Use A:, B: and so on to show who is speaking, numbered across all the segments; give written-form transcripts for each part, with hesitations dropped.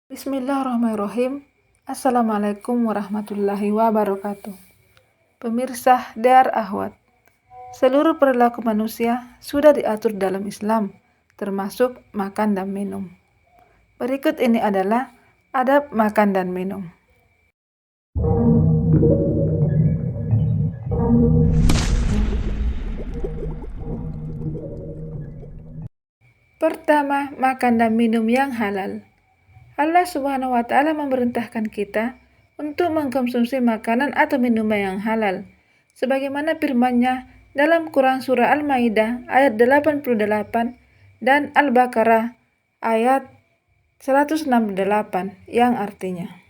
A: Bismillahirrahmanirrahim. Assalamualaikum warahmatullahi wabarakatuh. Pemirsa Dar Ahwat, seluruh perilaku manusia sudah diatur dalam Islam, termasuk makan dan minum. Berikut ini adalah adab makan dan minum. Pertama, makan dan minum yang halal. Allah Subhanahu wa Ta'ala memerintahkan kita untuk mengkonsumsi makanan atau minuman yang halal, sebagaimana firman-Nya dalam Quran Surah Al-Maidah ayat 88 dan Al-Baqarah ayat 168 yang artinya,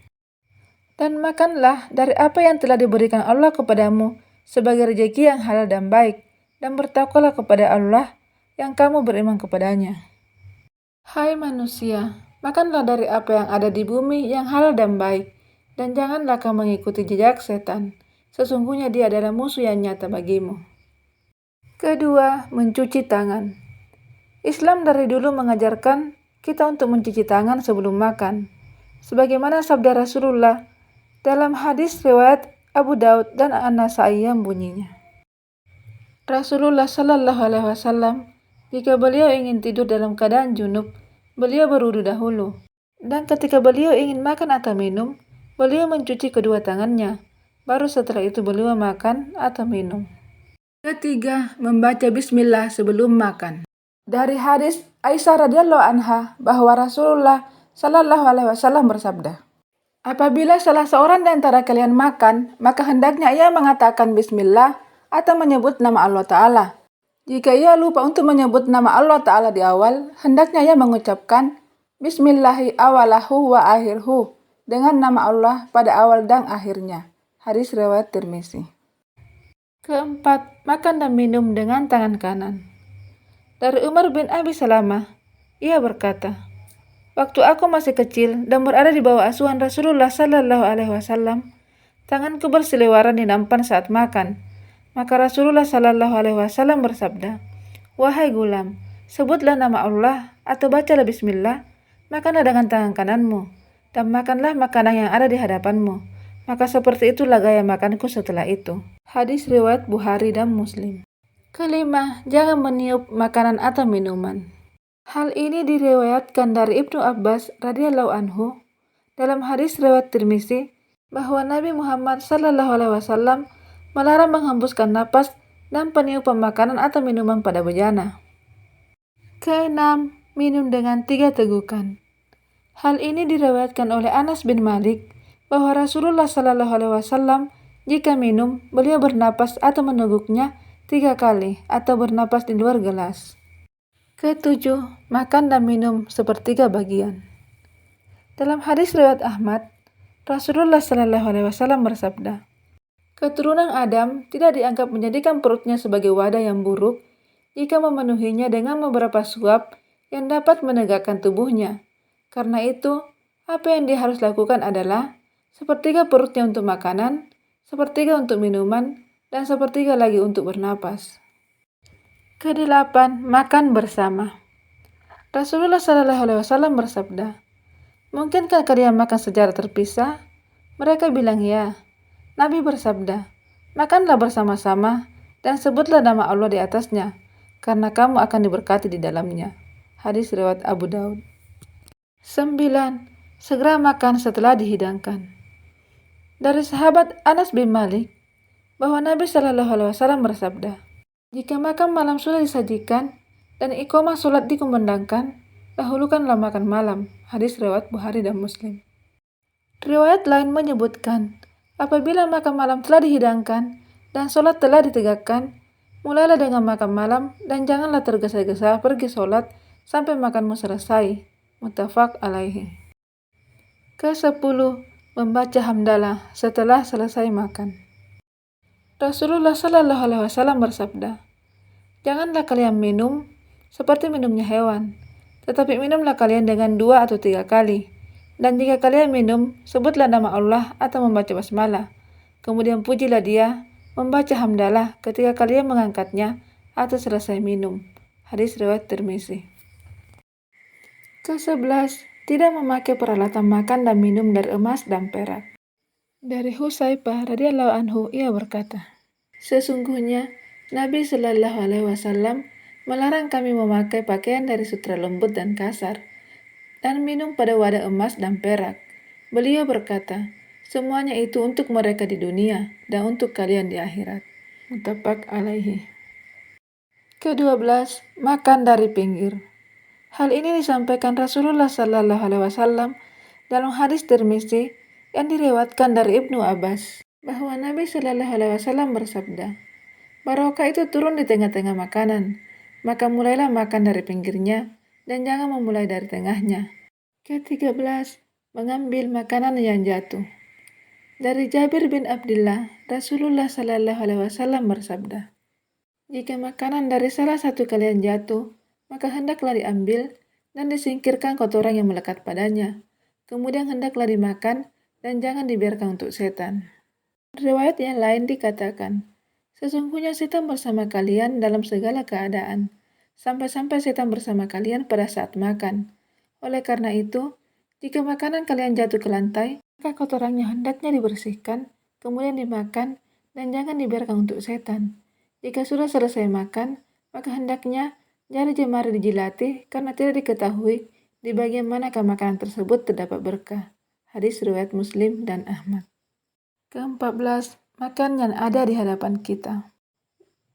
A: dan makanlah dari apa yang telah diberikan Allah kepadamu sebagai rezeki yang halal dan baik, dan bertakwalah kepada Allah yang kamu beriman kepadanya. Hai manusia, makanlah dari apa yang ada di bumi yang halal dan baik, dan janganlah kamu mengikuti jejak setan. Sesungguhnya dia adalah musuh yang nyata bagimu. Kedua, mencuci tangan. Islam dari dulu mengajarkan kita untuk mencuci tangan sebelum makan, sebagaimana sabda Rasulullah dalam hadis riwayat Abu Daud dan An-Nasai yang bunyinya, Rasulullah Shallallahu Alaihi Wasallam, jika beliau ingin tidur dalam keadaan junub, beliau berwudu dahulu, dan ketika beliau ingin makan atau minum, beliau mencuci kedua tangannya, baru setelah itu beliau makan atau minum. Ketiga, membaca bismillah sebelum makan. Dari hadis Aisyah radhiyallahu anha bahwa Rasulullah Shallallahu Alaihi Wasallam bersabda, apabila salah seorang di antara kalian makan, maka hendaknya ia mengatakan bismillah atau menyebut nama Allah Ta'ala. Jika ia lupa untuk menyebut nama Allah Ta'ala di awal, hendaknya ia mengucapkan Bismillahi awalahu wa akhirhu dengan nama Allah pada awal dan akhirnya. Hadis riwayat Tirmizi. Keempat, makan dan minum dengan tangan kanan. Dari Umar bin Abi Salamah, ia berkata, waktu aku masih kecil dan berada di bawah asuhan Rasulullah Sallallahu Alaihi Wasallam, tanganku berseliweran di nampan saat makan. Maka Rasulullah Sallallahu Alaihi Wasallam bersabda, wahai gulam, sebutlah nama Allah atau bacalah bismillah, makanlah dengan tangan kananmu, dan makanlah makanan yang ada di hadapanmu. Maka seperti itulah gaya makanku setelah itu. Hadis riwayat Bukhari dan Muslim. Kelima, jangan meniup makanan atau minuman. Hal ini diriwayatkan dari Ibnu Abbas radhiyallahu anhu dalam hadis riwayat Tirmizi bahwa Nabi Muhammad Sallallahu Alaihi Wasallam melarang menghembuskan napas dan peniupan makanan atau minuman pada bejana. Keenam, minum dengan 3 tegukan. Hal ini diriwayatkan oleh Anas bin Malik bahwa Rasulullah Sallallahu Alaihi Wasallam jika minum, beliau bernapas atau meneguknya 3 kali atau bernapas di luar gelas. Ketujuh, makan dan minum sepertiga bagian. Dalam hadis riwayat Ahmad, Rasulullah Sallallahu Alaihi Wasallam bersabda, keturunan Adam tidak dianggap menjadikan perutnya sebagai wadah yang buruk jika memenuhinya dengan beberapa suap yang dapat menegakkan tubuhnya. Karena itu, apa yang dia harus lakukan adalah sepertiga perutnya untuk makanan, sepertiga untuk minuman, dan sepertiga lagi untuk bernapas. Kedelapan, makan bersama. Rasulullah Sallallahu Alaihi Wasallam bersabda, mungkinkah kalian makan secara terpisah? Mereka bilang ya. Nabi bersabda, makanlah bersama-sama dan sebutlah nama Allah di atasnya, karena kamu akan diberkati di dalamnya. Hadis riwayat Abu Daud. 9. Segera makan setelah dihidangkan. Dari sahabat Anas bin Malik bahwa Nabi Shallallahu Alaihi Wasallam bersabda, jika makan malam sudah disajikan dan iqamah sholat dikumandangkan, dahulukanlah makan malam. Hadis riwayat Bukhari dan Muslim. Riwayat lain menyebutkan, apabila makan malam telah dihidangkan dan sholat telah ditegakkan, mulailah dengan makan malam dan janganlah tergesa-gesa pergi sholat sampai makanmu selesai. Muttafaq alaihi. Ke-10, membaca hamdalah setelah selesai makan. Rasulullah Sallallahu Alaihi Wasallam bersabda, janganlah kalian minum seperti minumnya hewan, tetapi minumlah kalian dengan 2 atau 3 kali. Dan jika kalian minum, sebutlah nama Allah atau membaca basmalah. Kemudian pujilah dia, membaca hamdalah ketika kalian mengangkatnya atau selesai minum. Hadis riwayat Tirmizi. Ke-11, tidak memakai peralatan makan dan minum dari emas dan perak. Dari Hudzaifah radhiyallahu anhu ia berkata, sesungguhnya Nabi Shallallahu Alaihi Wasallam melarang kami memakai pakaian dari sutra lembut dan kasar dan minum pada wadah emas dan perak. Beliau berkata, semuanya itu untuk mereka di dunia dan untuk kalian di akhirat. Muttafaq alaihi. Ke-12, makan dari pinggir. Hal ini disampaikan Rasulullah Sallallahu Alaihi Wasallam dalam hadis Tirmizi yang diriwayatkan dari Ibnu Abbas bahwa Nabi Sallallahu Alaihi Wasallam bersabda, barokah itu turun di tengah-tengah makanan, maka mulailah makan dari pinggirnya dan jangan memulai dari tengahnya. Ke-13, mengambil makanan yang jatuh. Dari Jabir bin Abdullah, Rasulullah Sallallahu Alaihi Wasallam bersabda, jika makanan dari salah satu kalian jatuh, maka hendaklah diambil dan disingkirkan kotoran yang melekat padanya. Kemudian hendaklah dimakan dan jangan dibiarkan untuk setan. Riwayat yang lain dikatakan, sesungguhnya setan bersama kalian dalam segala keadaan, sampai-sampai setan bersama kalian pada saat makan. Oleh karena itu, jika makanan kalian jatuh ke lantai, maka kotorannya hendaknya dibersihkan, kemudian dimakan, dan jangan dibiarkan untuk setan. Jika sudah selesai makan, maka hendaknya jari jemari dijilati karena tidak diketahui di bagian manakah makanan tersebut terdapat berkah. Hadis riwayat Muslim dan Ahmad. Ke-14, makan yang ada di hadapan kita.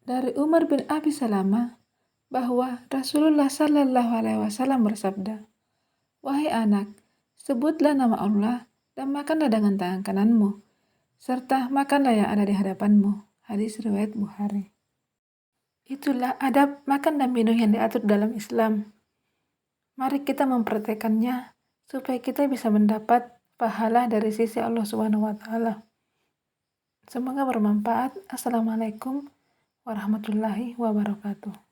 A: Dari Umar bin Abi Salamah bahwa Rasulullah Sallallahu Alaihi Wasallam bersabda, wahai anak, sebutlah nama Allah dan makanlah dengan tangan kananmu, serta makanlah yang ada di hadapanmu. Hadis riwayat Bukhari. Itulah adab makan dan minum yang diatur dalam Islam. Mari kita mempraktekannya supaya kita bisa mendapat pahala dari sisi Allah Subhanahu wa taala. Semoga bermanfaat. Assalamualaikum warahmatullahi wabarakatuh.